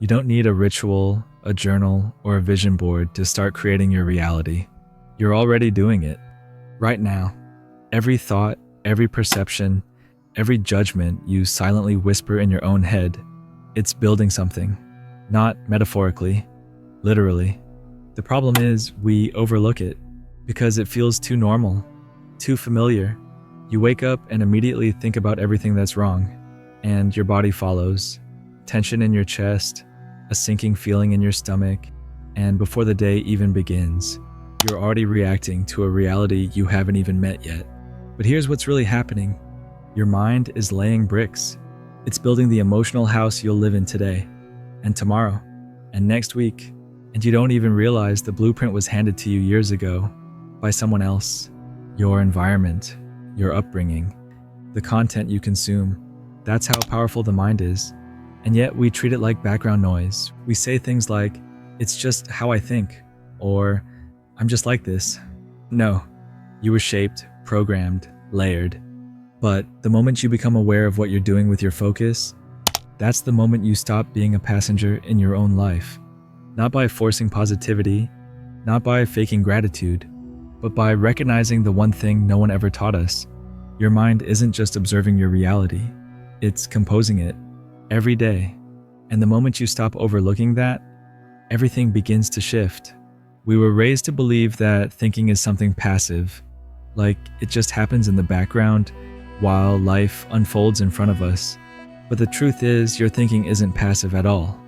You don't need a ritual, a journal, or a vision board to start creating your reality. You're already doing it. Right now. Every thought, every perception, every judgment you silently whisper in your own head, it's building something. Not metaphorically, literally. The problem is we overlook it because it feels too normal, too familiar. You wake up and immediately think about everything that's wrong, and your body follows. Tension in your chest, a sinking feeling in your stomach, and before the day even begins, you're already reacting to a reality you haven't even met yet. But here's what's really happening. Your mind is laying bricks. It's building the emotional house you'll live in today, and tomorrow, and next week, and you don't even realize the blueprint was handed to you years ago by someone else. Your environment, your upbringing, the content you consume. That's how powerful the mind is. And yet we treat it like background noise. We say things like, it's just how I think, or I'm just like this. No, you were shaped, programmed, layered. But the moment you become aware of what you're doing with your focus, that's the moment you stop being a passenger in your own life. Not by forcing positivity, not by faking gratitude, but by recognizing the one thing no one ever taught us. Your mind isn't just observing your reality, it's composing it every day. And the moment you stop overlooking that, everything begins to shift. We were raised to believe that thinking is something passive, like it just happens in the background while life unfolds in front of us. But the truth is, your thinking isn't passive at all.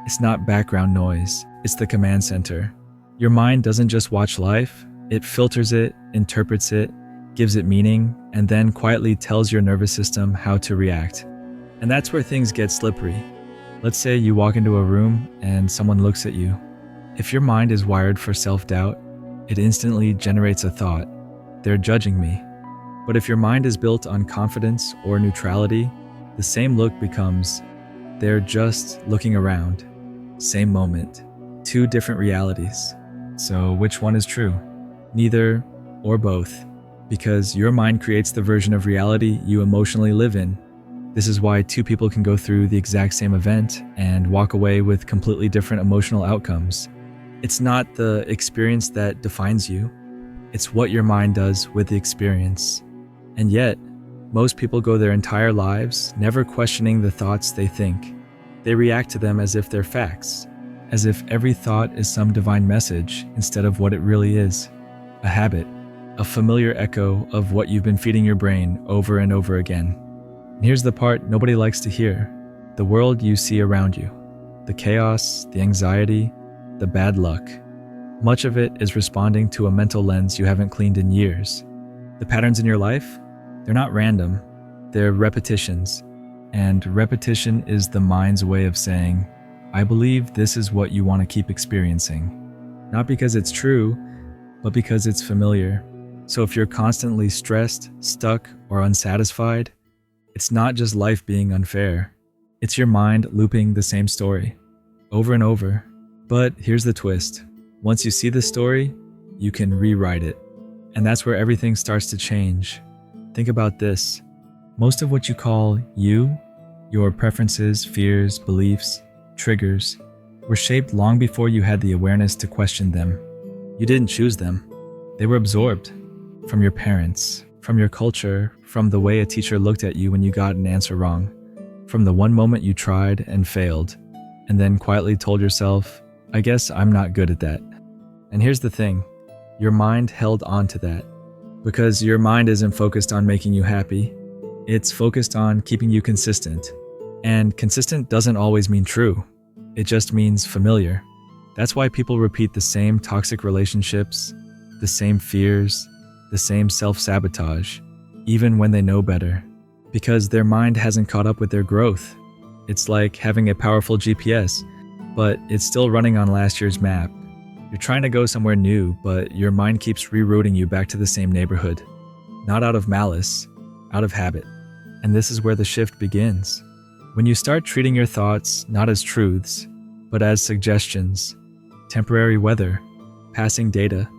It's not background noise, it's the command center. Your mind doesn't just watch life, it filters it, interprets it, gives it meaning, and then quietly tells your nervous system how to react. And that's where things get slippery. Let's say you walk into a room and someone looks at you. If your mind is wired for self-doubt, it instantly generates a thought, they're judging me. But if your mind is built on confidence or neutrality, the same look becomes, they're just looking around. Same moment, two different realities. So which one is true? Neither or both, because your mind creates the version of reality you emotionally live in. This is why two people can go through the exact same event and walk away with completely different emotional outcomes. It's not the experience that defines you, it's what your mind does with the experience. And yet, most people go their entire lives never questioning the thoughts they think. They react to them as if they're facts, as if every thought is some divine message instead of what it really is. A habit, a familiar echo of what you've been feeding your brain over and over again. And here's the part nobody likes to hear. The world you see around you. The chaos, the anxiety, the bad luck. Much of it is responding to a mental lens you haven't cleaned in years. The patterns in your life? They're not random, they're repetitions. And repetition is the mind's way of saying, I believe this is what you want to keep experiencing. Not because it's true, but because it's familiar. So if you're constantly stressed, stuck, or unsatisfied, it's not just life being unfair. It's your mind looping the same story, over and over. But here's the twist. Once you see the story, you can rewrite it. And that's where everything starts to change. Think about this. Most of what you call you, your preferences, fears, beliefs, triggers, were shaped long before you had the awareness to question them. You didn't choose them. They were absorbed from your parents, from your culture, from the way a teacher looked at you when you got an answer wrong, from the one moment you tried and failed, and then quietly told yourself, I guess I'm not good at that. And here's the thing, your mind held on to that. Because your mind isn't focused on making you happy, it's focused on keeping you consistent. And consistent doesn't always mean true, it just means familiar. That's why people repeat the same toxic relationships, the same fears, the same self-sabotage, even when they know better. Because their mind hasn't caught up with their growth. It's like having a powerful GPS, but it's still running on last year's map. You're trying to go somewhere new, but your mind keeps rerouting you back to the same neighborhood. Not out of malice, out of habit. And this is where the shift begins. When you start treating your thoughts not as truths, but as suggestions, temporary weather, passing data,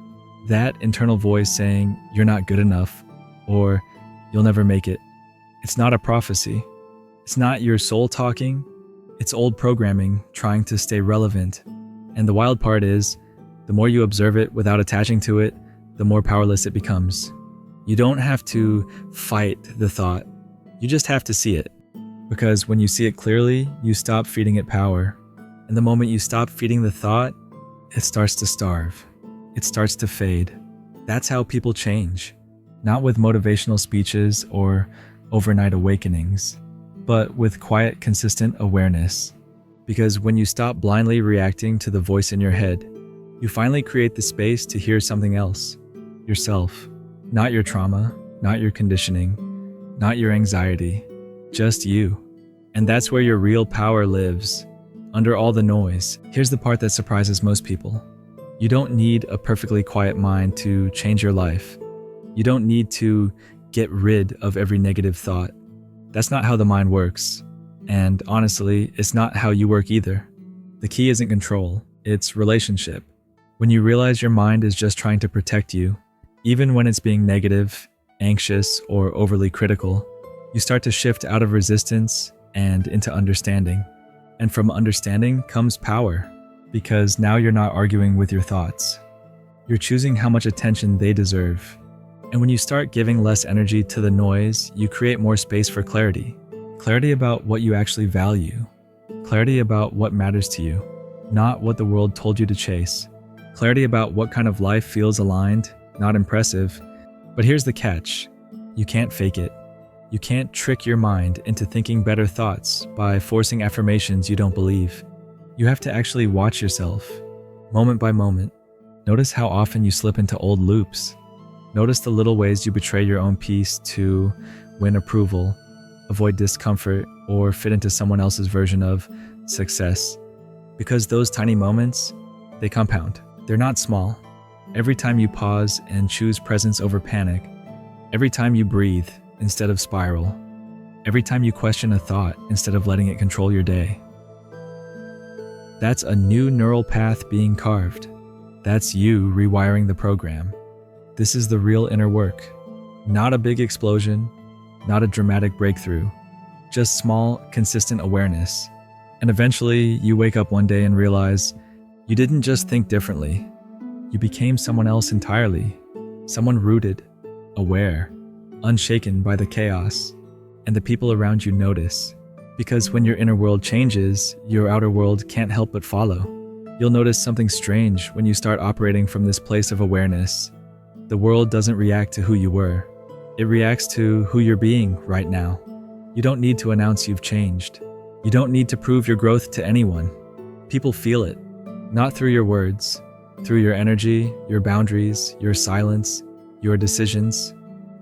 that internal voice saying you're not good enough or you'll never make it. It's not a prophecy. It's not your soul talking. It's old programming trying to stay relevant. And the wild part is, the more you observe it without attaching to it, the more powerless it becomes. You don't have to fight the thought. You just have to see it. Because when you see it clearly, you stop feeding it power. And the moment you stop feeding the thought, it starts to starve. It starts to fade. That's how people change. Not with motivational speeches or overnight awakenings, but with quiet, consistent awareness. Because when you stop blindly reacting to the voice in your head, you finally create the space to hear something else. Yourself. Not your trauma, not your conditioning, not your anxiety, just you. And that's where your real power lives. Under all the noise. Here's the part that surprises most people. You don't need a perfectly quiet mind to change your life. You don't need to get rid of every negative thought. That's not how the mind works. And honestly, it's not how you work either. The key isn't control, it's relationship. When you realize your mind is just trying to protect you, even when it's being negative, anxious, or overly critical, you start to shift out of resistance and into understanding. And from understanding comes power, because now you're not arguing with your thoughts. You're choosing how much attention they deserve. And when you start giving less energy to the noise, you create more space for clarity. Clarity about what you actually value. Clarity about what matters to you, not what the world told you to chase. Clarity about what kind of life feels aligned, not impressive. But here's the catch. You can't fake it. You can't trick your mind into thinking better thoughts by forcing affirmations you don't believe. You have to actually watch yourself, moment by moment. Notice how often you slip into old loops. Notice the little ways you betray your own peace to win approval, avoid discomfort, or fit into someone else's version of success. Because those tiny moments, they compound. They're not small. Every time you pause and choose presence over panic, every time you breathe instead of spiral, every time you question a thought instead of letting it control your day. That's a new neural path being carved. That's you rewiring the program. This is the real inner work. Not a big explosion, not a dramatic breakthrough, just small, consistent awareness. And eventually, you wake up one day and realize you didn't just think differently. You became someone else entirely. Someone rooted, aware, unshaken by the chaos, and the people around you notice. Because when your inner world changes, your outer world can't help but follow. You'll notice something strange when you start operating from this place of awareness. The world doesn't react to who you were. It reacts to who you're being right now. You don't need to announce you've changed. You don't need to prove your growth to anyone. People feel it, not through your words, through your energy, your boundaries, your silence, your decisions.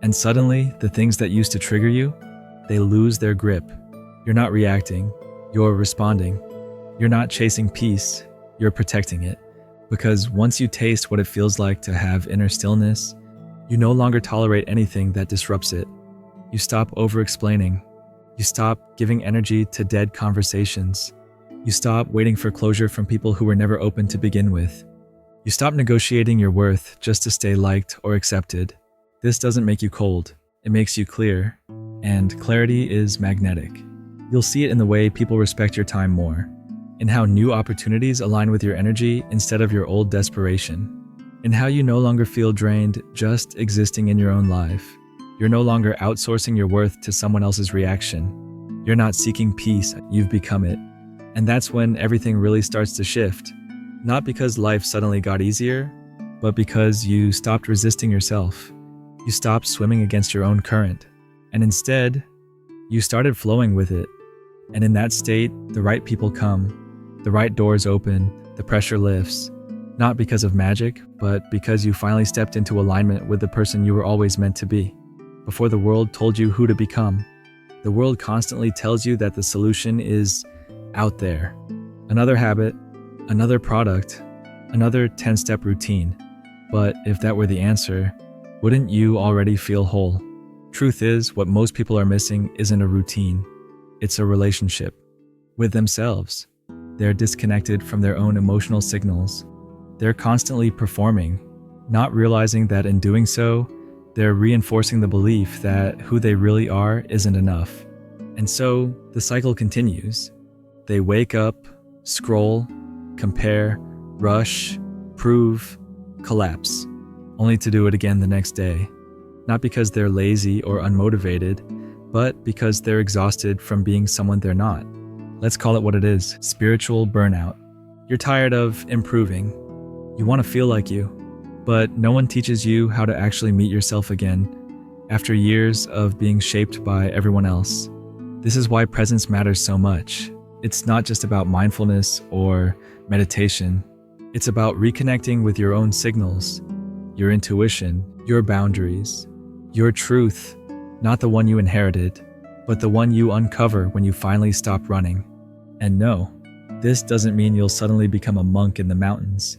And suddenly, the things that used to trigger you, they lose their grip. You're not reacting, you're responding. You're not chasing peace, you're protecting it. Because once you taste what it feels like to have inner stillness, you no longer tolerate anything that disrupts it. You stop over-explaining. You stop giving energy to dead conversations. You stop waiting for closure from people who were never open to begin with. You stop negotiating your worth just to stay liked or accepted. This doesn't make you cold. It makes you clear. And clarity is magnetic. You'll see it in the way people respect your time more, in how new opportunities align with your energy instead of your old desperation, in how you no longer feel drained just existing in your own life. You're no longer outsourcing your worth to someone else's reaction. You're not seeking peace, you've become it. And that's when everything really starts to shift. Not because life suddenly got easier, but because you stopped resisting yourself. You stopped swimming against your own current. And instead, you started flowing with it. And in that state, the right people come, the right doors open, the pressure lifts. Not because of magic, but because you finally stepped into alignment with the person you were always meant to be. Before the world told you who to become. The world constantly tells you that the solution is out there. Another habit, another product, another 10-step routine. But if that were the answer, wouldn't you already feel whole? Truth is, what most people are missing isn't a routine. It's a relationship with themselves. They're disconnected from their own emotional signals. They're constantly performing, not realizing that in doing so, they're reinforcing the belief that who they really are isn't enough. And so, the cycle continues. They wake up, scroll, compare, rush, prove, collapse, only to do it again the next day. Not because they're lazy or unmotivated, but because they're exhausted from being someone they're not. Let's call it what it is: spiritual burnout. You're tired of improving. You want to feel like you, but no one teaches you how to actually meet yourself again after years of being shaped by everyone else. This is why presence matters so much. It's not just about mindfulness or meditation. It's about reconnecting with your own signals, your intuition, your boundaries, your truth, not the one you inherited, but the one you uncover when you finally stop running. And no, this doesn't mean you'll suddenly become a monk in the mountains.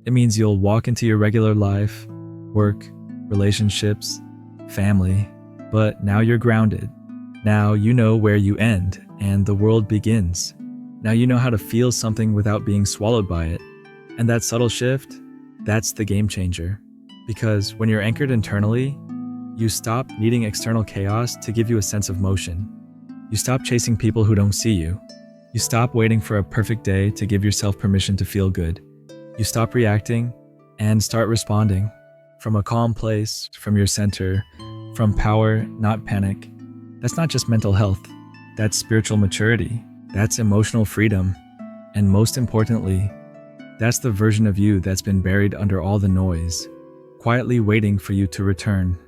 It means you'll walk into your regular life, work, relationships, family, but now you're grounded. Now you know where you end and the world begins. Now you know how to feel something without being swallowed by it. And that subtle shift, that's the game changer. Because when you're anchored internally, you stop needing external chaos to give you a sense of motion. You stop chasing people who don't see you. You stop waiting for a perfect day to give yourself permission to feel good. You stop reacting and start responding from a calm place, from your center, from power, not panic. That's not just mental health. That's spiritual maturity. That's emotional freedom. And most importantly, that's the version of you that's been buried under all the noise, quietly waiting for you to return.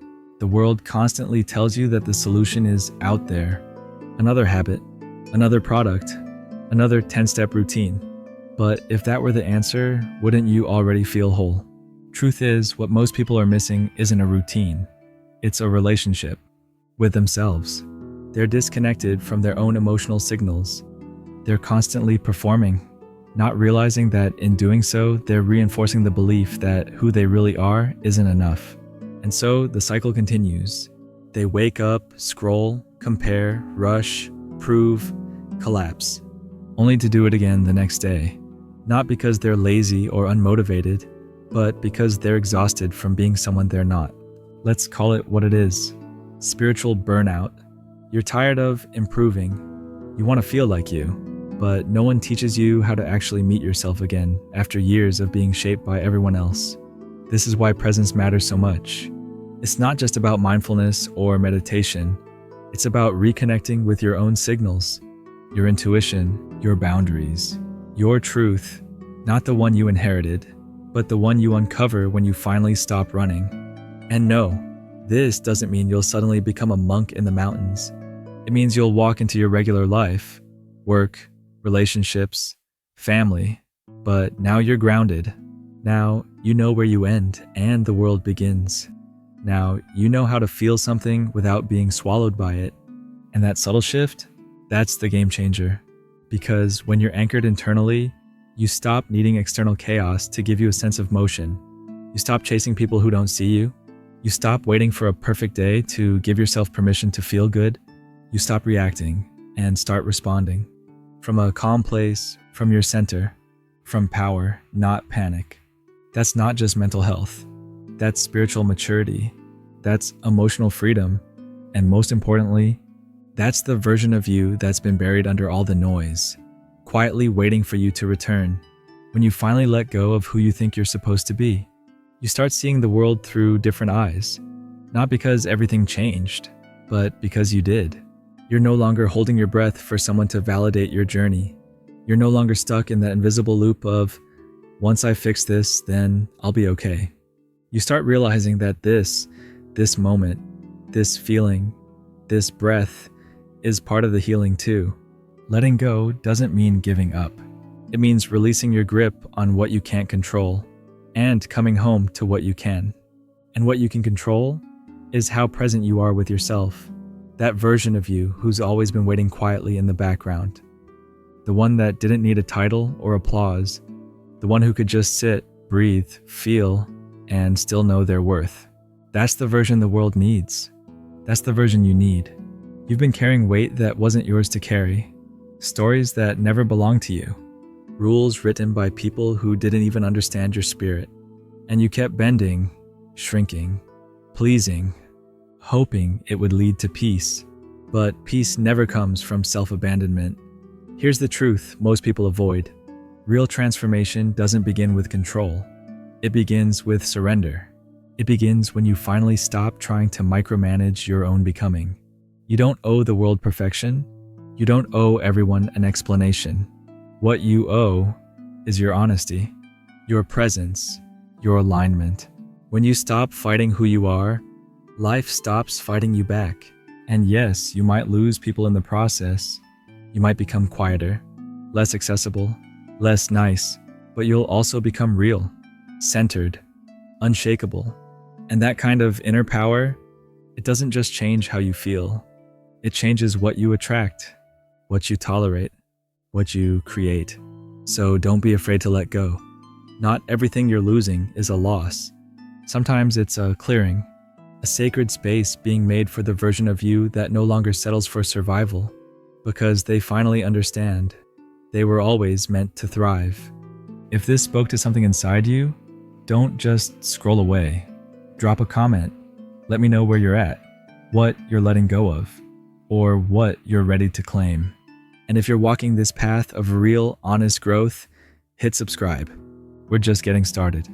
The world constantly tells you that the solution is out there. Another habit, another product, another 10-step routine. But if that were the answer, wouldn't you already feel whole? Truth is, what most people are missing isn't a routine. It's a relationship with themselves. They're disconnected from their own emotional signals. They're constantly performing, not realizing that in doing so, they're reinforcing the belief that who they really are isn't enough. And so the cycle continues. They wake up, scroll, compare, rush, prove, collapse, only to do it again the next day. Not because they're lazy or unmotivated, but because they're exhausted from being someone they're not. Let's call it what it is: spiritual burnout. You're tired of improving. You want to feel like you, but no one teaches you how to actually meet yourself again after years of being shaped by everyone else. This is why presence matters so much. It's not just about mindfulness or meditation. It's about reconnecting with your own signals, your intuition, your boundaries, your truth, not the one you inherited, but the one you uncover when you finally stop running. And no, this doesn't mean you'll suddenly become a monk in the mountains. It means you'll walk into your regular life, work, relationships, family, but now you're grounded. Now you know where you end and the world begins. Now you know how to feel something without being swallowed by it. And that subtle shift, that's the game changer. Because when you're anchored internally, you stop needing external chaos to give you a sense of motion. You stop chasing people who don't see you. You stop waiting for a perfect day to give yourself permission to feel good. You stop reacting and start responding. From a calm place, from your center, from power, not panic. That's not just mental health. That's spiritual maturity. That's emotional freedom. And most importantly, that's the version of you that's been buried under all the noise, quietly waiting for you to return. When you finally let go of who you think you're supposed to be, you start seeing the world through different eyes. Not because everything changed, but because you did. You're no longer holding your breath for someone to validate your journey. You're no longer stuck in that invisible loop of, once I fix this, then I'll be okay. You start realizing that this moment, this feeling, this breath is part of the healing too. Letting go doesn't mean giving up. It means releasing your grip on what you can't control and coming home to what you can. And what you can control is how present you are with yourself. That version of you who's always been waiting quietly in the background. The one that didn't need a title or applause. The one who could just sit, breathe, feel, and still know their worth. That's the version the world needs. That's the version you need. You've been carrying weight that wasn't yours to carry. Stories that never belonged to you. Rules written by people who didn't even understand your spirit. And you kept bending, shrinking, pleasing, hoping it would lead to peace. But peace never comes from self-abandonment. Here's the truth most people avoid. Real transformation doesn't begin with control. It begins with surrender. It begins when you finally stop trying to micromanage your own becoming. You don't owe the world perfection. You don't owe everyone an explanation. What you owe is your honesty, your presence, your alignment. When you stop fighting who you are, life stops fighting you back. And yes, you might lose people in the process. You might become quieter, less accessible, less nice, but you'll also become real, centered, unshakable. And that kind of inner power, it doesn't just change how you feel. It changes what you attract, what you tolerate, what you create. So don't be afraid to let go. Not everything you're losing is a loss. Sometimes it's a clearing, a sacred space being made for the version of you that no longer settles for survival, because they finally understand they were always meant to thrive. If this spoke to something inside you, don't just scroll away. Drop a comment. Let me know where you're at, what you're letting go of, or what you're ready to claim. And if you're walking this path of real, honest growth, hit subscribe. We're just getting started.